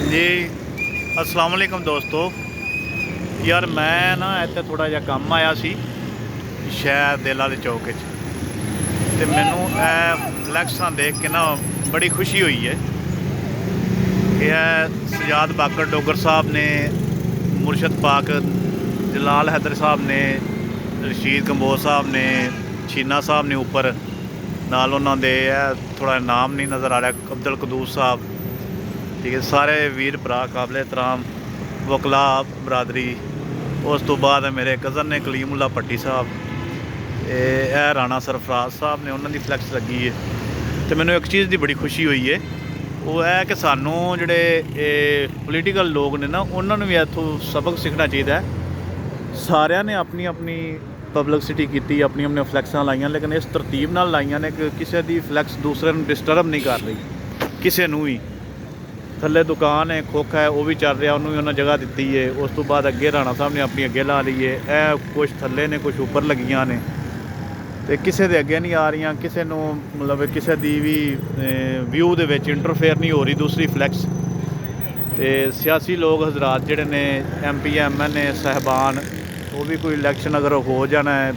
जी अस्सलाम वालेकुम दोस्तों। यार मैं ना इत्थे थोड़ा जिहा काम आया सी शहर दिल वाले चौक ते मैनू फ्लैक्सां देख के ना बड़ी खुशी हुई है कि सजाद बाकर डोगर साहब ने, मुर्शद पाक जलाल हैदर साहब ने, रशीद कंबोज साहब ने, छीना साहब ने उपर नाल उन्हां दे थोड़ा नाम नहीं नज़र आ रहा, अब्दुल कदूस साहब, ठीक है, सारे वीर भरा काबिल एहतराम वकला बरादरी। उस तो बाद मेरे कज़न ने कलीमुल्ला भट्टी साहब, राणा सरफराज साहब ने, उन्होंने फ्लैक्स लगी है। तो मैंने एक चीज़ की बड़ी खुशी हुई है, वो है कि सानू जोड़े पोलीटिकल लोग ने ना, उन्होंने भी इतों सबक सीखना चाहिए। सारिया ने अपनी अपनी पब्लिसिटी की, अपनी अपनी फ्लैक्सां लाइया, लेकिन इस तरतीब नाल लाइया ने कि किसी की फ्लैक्स दूसरे को डिस्टर्ब नहीं कर रही। किसी भी थले दुकान है, खोखा है, वह भी चल रहा, उन्होंने भी उन्हें जगह दी है। उस तो बाद अगे राणा साहब ने अपनी अगे ला ली है, कुछ थले ने कुछ उपर लगियां ने, तो किसी के अगे नहीं आ रही, किसी को मतलब किसी की भी व्यू के इंटरफेयर नहीं हो रही दूसरी फ्लैक्स। तो सियासी लोग हजरात जोड़े ने MP MN साहबान, वो भी कोई इलैक्शन अगर हो जाना है,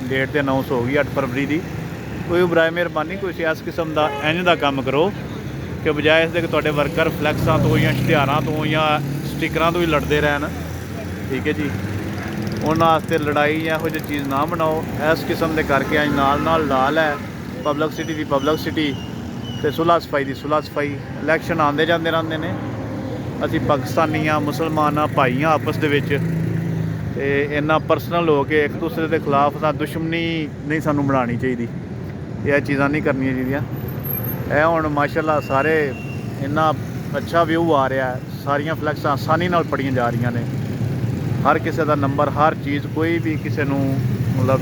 डेट तो अनाउंस हो गई 8 फरवरी की, कोई बराए मेहरबानी कोई इस किस्म का इंज का काम करो कि बजाय इसके कि तुहाडे वर्कर फ्लैक्सां तो या इश्तिहारां तो या स्टिकरां तो ही लड़ते रहन, ठीक है जी, उन्होंने वास्ते लड़ाई या यहो जी चीज़ ना बनाओ। इस किस्म के करके अज नाल लाल है, पब्लिसिटी की पब्लिसिटी तो सुलह सफाई की सुलह सफाई। इलैक्शन आते जाते रहते हैं, असी पाकिस्तानी हाँ, मुसलमान हाँ, भाई हाँ आपस के, इन्ना परसनल हो के एक दूसरे के खिलाफ दुश्मनी नहीं सानू बनानी चाहिए, यह चीज़ां नहीं करनी चाहिए। हुण माशाअल्लाह सारे इन्ना अच्छा व्यू आ रहा है, सारिया फ्लैक्सां आसानी नाल पड़ियां जा रही ने, हर किसी का नंबर, हर चीज़, कोई भी किसी को मतलब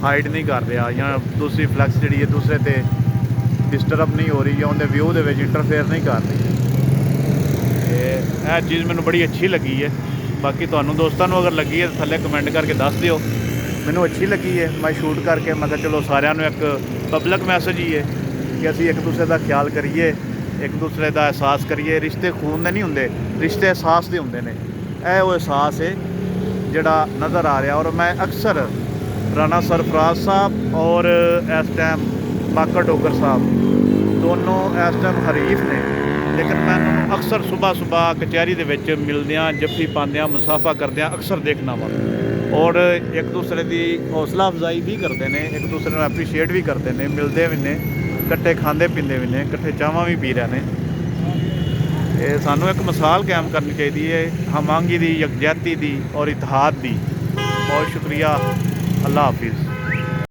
हाइड नहीं कर रहा, या दूसरी फ्लैक्स जी है दूसरे ते डिस्टर्ब नहीं हो रही, या उनके व्यू के इंटरफेयर नहीं कर रही। यह चीज़ मैनू बड़ी अच्छी लगी है। बाकी तुहानू दोस्तों अगर लगी है तो थले कमेंट करके दस दिओ, मैनू अच्छी लगी है। मैं शूट करके मैं कहा चलो सारिਆਂ ਨੂੰ एक पब्लिक मैसेज ही है कि असी एक दूसरे का ख्याल करिए, एक दूसरे का एहसास करिए। रिश्ते खून के नहीं होंगे, रिश्ते एहसास के होंगे ने। यह वो एहसास है जोड़ा नज़र आ रहा। और मैं अक्सर राणा सरफराज साहब और इस टाइम बाकर डोगर साहब दोनों इस टाइम हरीफ ने, लेकिन मैं अक्सर सुबह सुबह कचहरी के मिलद्या, जफ्फी पाद्या, मुसाफा करद्या अक्सर देखना वा, और एक दूसरे की हौसला अफजाई भी करते हैं, एक दूसरे को एप्रीशिएट भी करते हैं, मिलते भी ने, कट्ठे खाते पीते भी ने, कट्ठे चावां भी पी रहे हैं। सानू एक मिसाल कायम करनी चाहिए है हमआहंगी की, यकजहती की और इतिहाद की। बहुत शुक्रिया, अल्लाह हाफिज़।